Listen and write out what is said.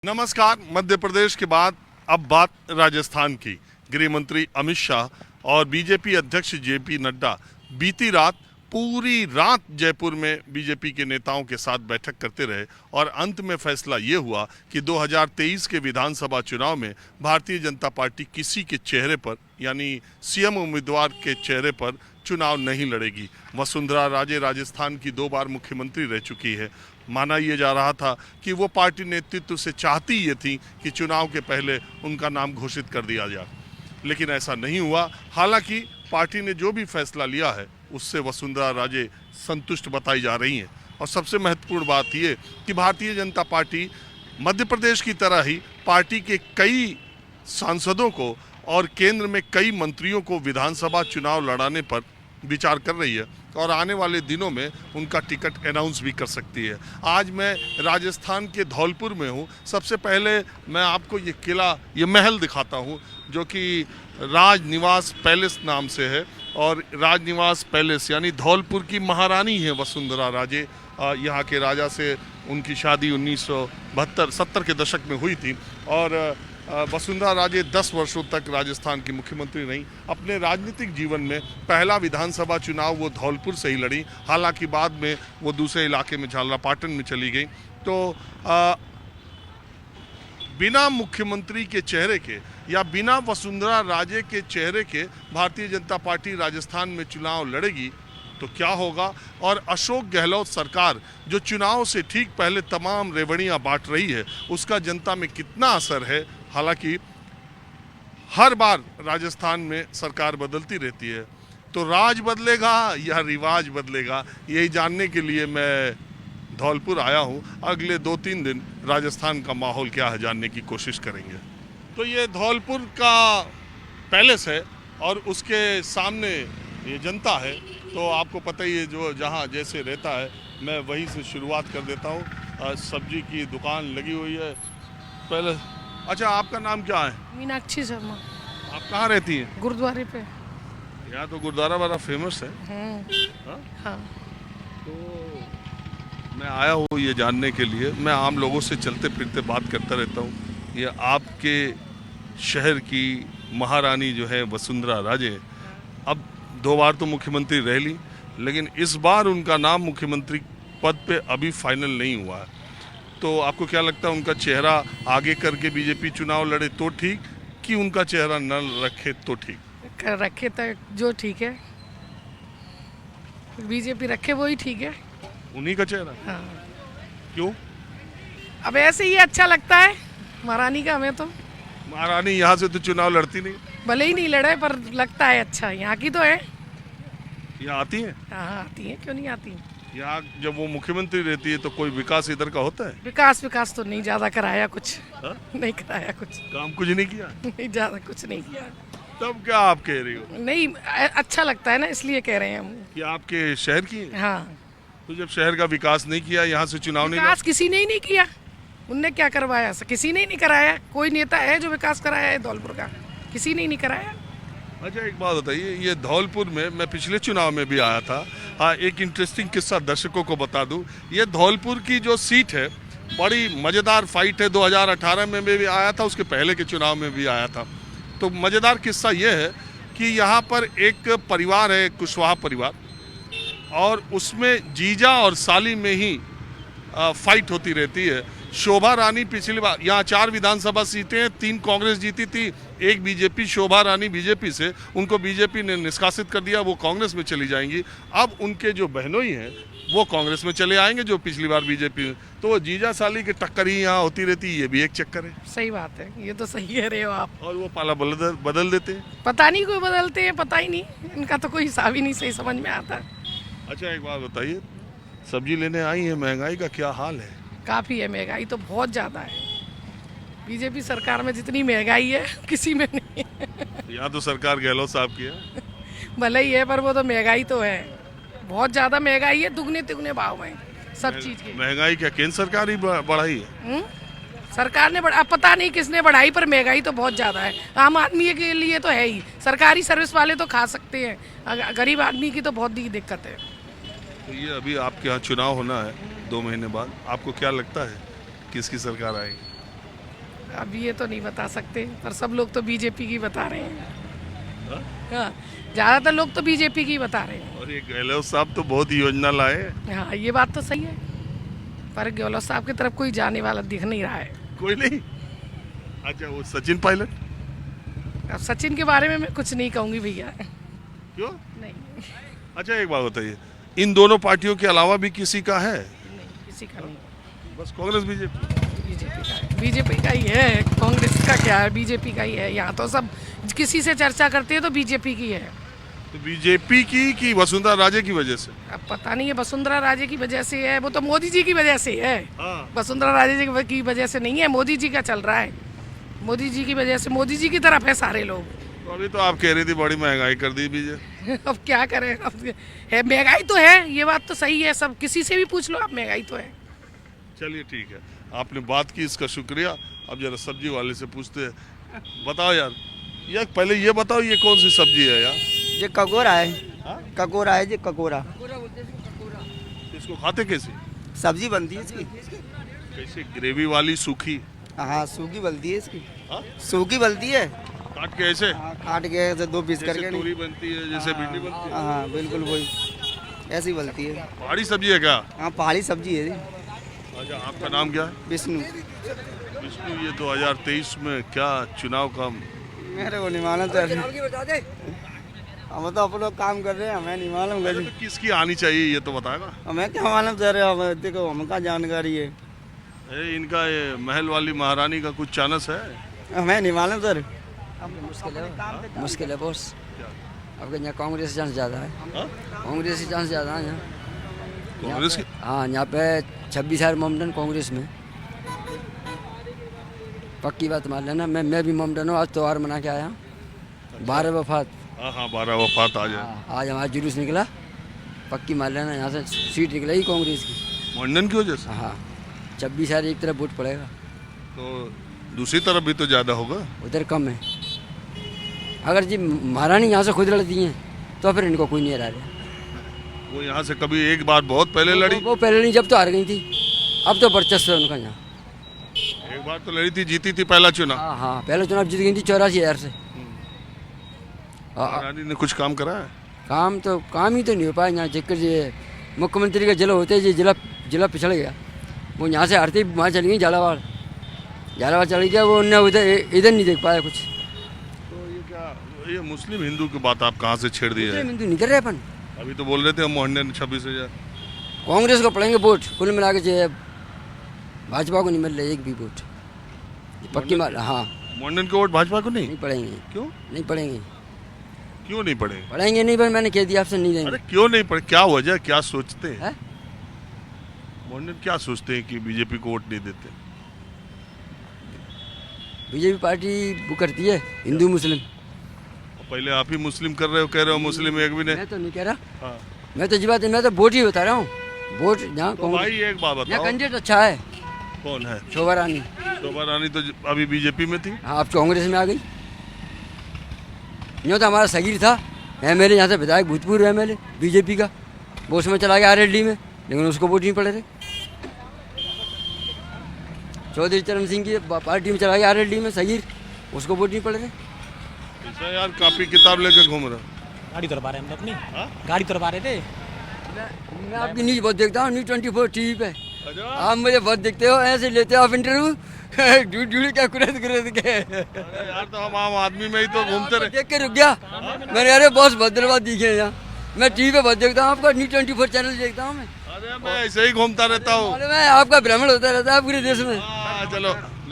नमस्कार। मध्य प्रदेश के बाद अब बात राजस्थान की। गृह मंत्री अमित शाह और बीजेपी अध्यक्ष जेपी नड्डा बीती रात पूरी रात जयपुर में बीजेपी के नेताओं के साथ बैठक करते रहे और अंत में फैसला ये हुआ कि 2023 के विधानसभा चुनाव में भारतीय जनता पार्टी किसी के चेहरे पर यानी सीएम उम्मीदवार के चेहरे पर चुनाव नहीं लड़ेगी। वसुंधरा राजे राजस्थान की 2 बार मुख्यमंत्री रह चुकी है। माना यह जा रहा था कि वो पार्टी नेतृत्व से चाहती ये थी कि चुनाव के पहले उनका नाम घोषित कर दिया जाए, लेकिन ऐसा नहीं हुआ। हालांकि पार्टी ने जो भी फैसला लिया है उससे वसुंधरा राजे संतुष्ट बताई जा रही हैं। और सबसे महत्वपूर्ण बात ये कि भारतीय जनता पार्टी मध्य प्रदेश की तरह ही पार्टी के कई सांसदों को और केंद्र में कई मंत्रियों को विधानसभा चुनाव लड़ाने पर विचार कर रही है और आने वाले दिनों में उनका टिकट अनाउंस भी कर सकती है। आज मैं राजस्थान के धौलपुर में हूँ। सबसे पहले मैं आपको ये किला, ये महल दिखाता हूँ जो कि राजनिवास पैलेस नाम से है। और राजनिवास पैलेस यानी धौलपुर की महारानी है वसुंधरा राजे। यहाँ के राजा से उनकी शादी 1972-70 के दशक में हुई थी और वसुंधरा राजे 10 वर्षों तक राजस्थान की मुख्यमंत्री रहीं। अपने राजनीतिक जीवन में पहला विधानसभा चुनाव वो धौलपुर से ही लड़ी। हालांकि बाद में वो दूसरे इलाके में झालरापाटन में चली गई। तो बिना मुख्यमंत्री के चेहरे के या बिना वसुंधरा राजे के चेहरे के भारतीय जनता पार्टी राजस्थान में चुनाव लड़ेगी तो क्या होगा। और अशोक गहलोत सरकार जो चुनाव से ठीक पहले तमाम रेवड़ियां बांट रही है उसका जनता में कितना असर है। हालांकि हर बार राजस्थान में सरकार बदलती रहती है, तो राज बदलेगा या रिवाज बदलेगा, यही जानने के लिए मैं धौलपुर आया हूं। अगले 2-3 दिन राजस्थान का माहौल क्या है जानने की कोशिश करेंगे। तो ये धौलपुर का पैलेस है और उसके सामने ये जनता है। तो आपको पता ही है जो जहाँ जैसे रहता है, मैं वहीं से शुरुआत कर देता हूँ। सब्जी की दुकान लगी हुई है पहले। अच्छा, आपका नाम क्या है? मीनाक्षी शर्मा। आप कहाँ रहती हैं? गुरुद्वारे पे। यहाँ तो गुरुद्वारा बड़ा फेमस है। हाँ। तो मैं आया हूँ ये जानने के लिए। मैं आम लोगों से चलते फिरते बात करता रहता हूँ। ये आपके शहर की महारानी जो है वसुंधरा राजे, अब 2 बार तो मुख्यमंत्री रह ली, लेकिन इस बार उनका नाम मुख्यमंत्री पद पे अभी फाइनल नहीं हुआ है। तो आपको क्या लगता है, उनका चेहरा आगे करके बीजेपी चुनाव लड़े तो ठीक कि उनका चेहरा न रखे तो ठीक? रखे तो जो ठीक है, बीजेपी रखे वही ठीक है। उन्हीं का चेहरा? हाँ। क्यों? अब ऐसे ही अच्छा लगता है महारानी का हमें। तो महारानी यहाँ से तो चुनाव लड़ती नहीं। भले ही नहीं लड़े पर लगता है अच्छा। यहाँ की तो है। यहाँ आती है? हाँ आती है, क्यों नहीं आती। यहाँ जब वो मुख्यमंत्री रहती है तो कोई विकास इधर का होता है? विकास तो नहीं ज्यादा कराया कुछ। हा? नहीं कराया कुछ। काम कुछ नहीं किया? नहीं, ज्यादा कुछ नहीं किया। तब क्या आप कह रही हो? नहीं, अच्छा लगता है ना, इसलिए कह रहे हैं हम। कि आपके शहर की है? हाँ। तो जब शहर का विकास नहीं किया, यहाँ से चुनाव नहीं विकास किसी ने ही नहीं किया। उनने क्या करवाया? किसी ने ही नहीं कराया। कोई नेता है जो विकास कराया है धौलपुर का? किसी ने ही नहीं कराया। अच्छा, एक बात बताइए, ये धौलपुर में मैं पिछले चुनाव में भी आया था। हाँ, एक इंटरेस्टिंग किस्सा दर्शकों को बता दूं। ये धौलपुर की जो सीट है बड़ी मज़ेदार फाइट है। 2018 में भी आया था, उसके पहले के चुनाव में भी आया था। तो मज़ेदार किस्सा ये है कि यहाँ पर एक परिवार है, कुशवाहा परिवार, और उसमें जीजा और साली में ही फाइट होती रहती है। शोभा रानी पिछली बार, यहाँ 4 विधानसभा सीटें, 3 कांग्रेस जीती थी, 1 बीजेपी। शोभा रानी बीजेपी से, उनको बीजेपी ने निष्कासित कर दिया, वो कांग्रेस में चली जाएंगी। अब उनके जो बहनोई हैं वो कांग्रेस में चले आएंगे जो पिछली बार बीजेपी में। तो वो जीजा साली की टक्कर ही यहाँ होती रहती है। ये भी एक चक्कर है। सही बात है, ये तो सही कह रहे हो आप। और वो पाला बदल देते हैं। पता नहीं कोई बदलते हैं, पता ही नहीं। इनका तो कोई हिसाब ही नहीं सही समझ में आता। अच्छा, एक बात बताइए, सब्जी लेने आई है, महंगाई का क्या हाल है? काफ़ी है, महंगाई तो बहुत ज़्यादा है। बीजेपी सरकार में जितनी महंगाई है किसी में नहीं है। यहाँ तो सरकार गहलोत साहब की है। भले ही है पर वो तो महंगाई तो है, बहुत ज़्यादा महंगाई है। दुगने तिगुने भाव में सब चीज़ की महंगाई क्या केंद्र सरकार ही बढ़ाई है? सरकार ने अब पता नहीं किसने बढ़ाई, पर महंगाई तो बहुत ज़्यादा है। आम आदमी के लिए तो है ही। सरकारी सर्विस वाले तो खा सकते हैं, गरीब आदमी की तो बहुत दिक्कत है। तो ये अभी आपके यहाँ चुनाव होना है 2 महीने बाद, आपको क्या लगता है किसकी सरकार आएगी? अब ये तो नहीं बता सकते, पर सब लोग तो बीजेपी की बता रहे हैं। हाँ, ज़्यादातर लोग तो बीजेपी की बता रहे हैं। और ये गहलोत साहब तो बहुत योजना लाए। हाँ, ये बात तो सही है, पर गहलोत साहब की तरफ कोई जाने वाला दिख नहीं रहा है। कोई नहीं। अच्छा, वो सचिन पायलट अब सचिन के बारे में मैं कुछ नहीं कहूँगी भैया। क्यों? नहीं, अच्छा, एक बात बताइए, इन दोनों पार्टियों के अलावा भी किसी का है? नहीं, किसी का नहीं। बस कांग्रेस बीजेपी। बीजेपी का है, बीजेपी का ही है। कांग्रेस का क्या है, बीजेपी का ही है। यहाँ तो सब किसी से चर्चा करते हैं तो बीजेपी की है। तो बीजेपी की कि वसुंधरा राजे की वजह से? अब पता नहीं है, वसुंधरा राजे की वजह से है, वो तो मोदी जी की वजह से है। हाँ। वसुंधरा राजे की वजह से नहीं है, मोदी जी का चल रहा है। मोदी जी की वजह से, मोदी जी की तरफ है सारे लोग। तो अभी तो आप कह रही थी बड़ी महंगाई कर दी बीजेपी। अब क्या करें, अब है महंगाई तो है, ये बात तो सही है। सब किसी से भी पूछ लो आप, महंगाई तो है। चलिए ठीक है, आपने बात की, इसका शुक्रिया। अब जरा सब्जी वाले से पूछते हैं। बताओ यार पहले ये बताओ, ये कौन सी सब्जी है यार? ये ककोरा है। हाँ? ककोरा है जी, ककोरा। इसको खाते कैसे? सब्जी बनती है इसकी। कैसे, ग्रेवी वाली, सूखी? हाँ, सूखी बनती है इसकी। हाँ? सूखी बनती है। काट के ऐसे? हाँ, काट के ऐसे 2 पीस जैसे करके। तोरी बनती है, जैसे भिंडी बनती है? हाँ, बिल्कुल वही ऐसी बनती है। पहाड़ी सब्जी है क्या? हाँ, पहाड़ी सब्जी है जी। अच्छा, आपका नाम क्या है? विष्णु। विष्णु, ये 2023 में क्या चुनाव का? मेरे को नहीं मालूम सर, हम तो अपन लोग काम कर रहे हैं, हमें नहीं मालूम तो किसकी आनी चाहिए ये तो बताएगा। हमें क्या मालूम सर, अब देखो हमका जानकारी है। इनका ये महल वाली महारानी का कुछ चांस है? हमें नहीं मालूम सर। मुश्किल है बॉस। अब यहाँ कांग्रेस चांस ज़्यादा है। हाँ? कांग्रेस चांस ज़्यादा है यहाँ। कांग्रेस की? हाँ, यहाँ पे 26,000 मोमडन कांग्रेस में। पक्की बात मान लेना, मैं भी मोमडन हूँ। आज त्योहार मना के आया। 12 वफात। हाँ, 12 वफात आज है। आज हमारा जुलूस निकला। पक्की मान लेना, यहाँ से सीट निकला ही कांग्रेस की। मंडन की वजह से? हाँ, 26,000 एक तरफ वोट पड़ेगा, तो दूसरी तरफ भी तो ज्यादा होगा। उधर कम है। अगर जी महारानी यहाँ से खुद लड़ती हैं तो फिर इनको कोई नहीं हरा रहा। वो यहाँ से कभी एक बार बहुत पहले लड़ी। वो पहले नहीं, जब तो हार गई थी। अब तो वर्चस्व है उनका यहाँ। एक बार तो लड़ी थी, जीती थी पहला चुनाव। हाँ हाँ, पहले चुनाव जीत गई थी 84,000 से। महारानी ने कुछ काम करा है? काम ही तो नहीं हो पाया यहाँ। जिक्र ये मुख्यमंत्री का जिला होते जी, जिला पिछड़ गया। वो यहाँ से हारती वहाँ चली गई झालावाड़ चली गया। वो उनने इधर नहीं देख पाया कुछ। तो ये क्या, ये मुस्लिम हिंदू की बात आप कहाँ से छेड़ दी है? हिंदू नहीं कर रहे अपन। अभी तो बोल रहे थे हम मोहन 26,000। कांग्रेस को पड़ेंगे वोट कुल मिला के। भाजपा को नहीं मिल रहा एक भी वोट। पक्की मार। हाँ, मोहन के वोट भाजपा को नहीं? नहीं पड़ेंगे। क्यों नहीं पड़ेंगे? क्यों नहीं पड़े? पड़ेंगे नहीं भाई, मैंने कह दिया आपसे नहीं देंगे। अरे क्यों नहीं पड़े, क्या वजह, क्या सोचते हैं? है? मोहन क्या सोचते हैं कि बीजेपी को वोट नहीं देते? बीजेपी पार्टी वो करती है हिंदू मुस्लिम। पहले आप ही मुस्लिम कर रहे हो, कह रहे हो मुस्लिम एक भी नहीं। मैं तो नहीं कह रहा। हाँ। मैं तो जी बात है, मैं तो वोट ही बता रहा हूँ। वोट जहाँ तो भाई एक बात यहाँ बताओ, कैंडिडेट अच्छा है। कौन है? शोभा रानी। शोभा रानी तो अभी बीजेपी में थी। हाँ, अब कांग्रेस में आ गई। यूँ तो हमारा सगीर था एमएलए, यहाँ से विधायक भूतपूर्व एमएलए बीजेपी का। वो उसमें चला गया आरएलडी में, लेकिन उसको वोट नहीं पड़े थे। चौधरी चरण सिंह की पार्टी में चला गया आरएलडी में सगीर, उसको वोट नहीं पड़े थे। ऐसा यार, कापी किताब लेके घूम रहा। गाड़ी तुरवा रहे हम अपनी। हाँ? गाड़ी तुरवा रहे थे। मैं आपकी न्यूज़ बहुत देखता हूँ, न्यूज़ 24 टीवी पे। अच्छा। आप मुझे बहुत देखते हो, ऐसे लेते हो आप इंटरव्यू। झूठ क्या कुरेद के। अरे यार, तो हम आम आदमी में ही तो घूमते रहे। देख के रुक गया। मैंने अरे बहुत भद्रवाद दिखे यहाँ। मैं टीवी पे बहुत देखता हूँ, आपका न्यूज़ 24 चैनल देखता हूँ मैं। अरे मैं ऐसे ही घूमता रहता हूँ। मैं आपका भ्रमण होता रहता है पूरे देश में। हाँ, चलो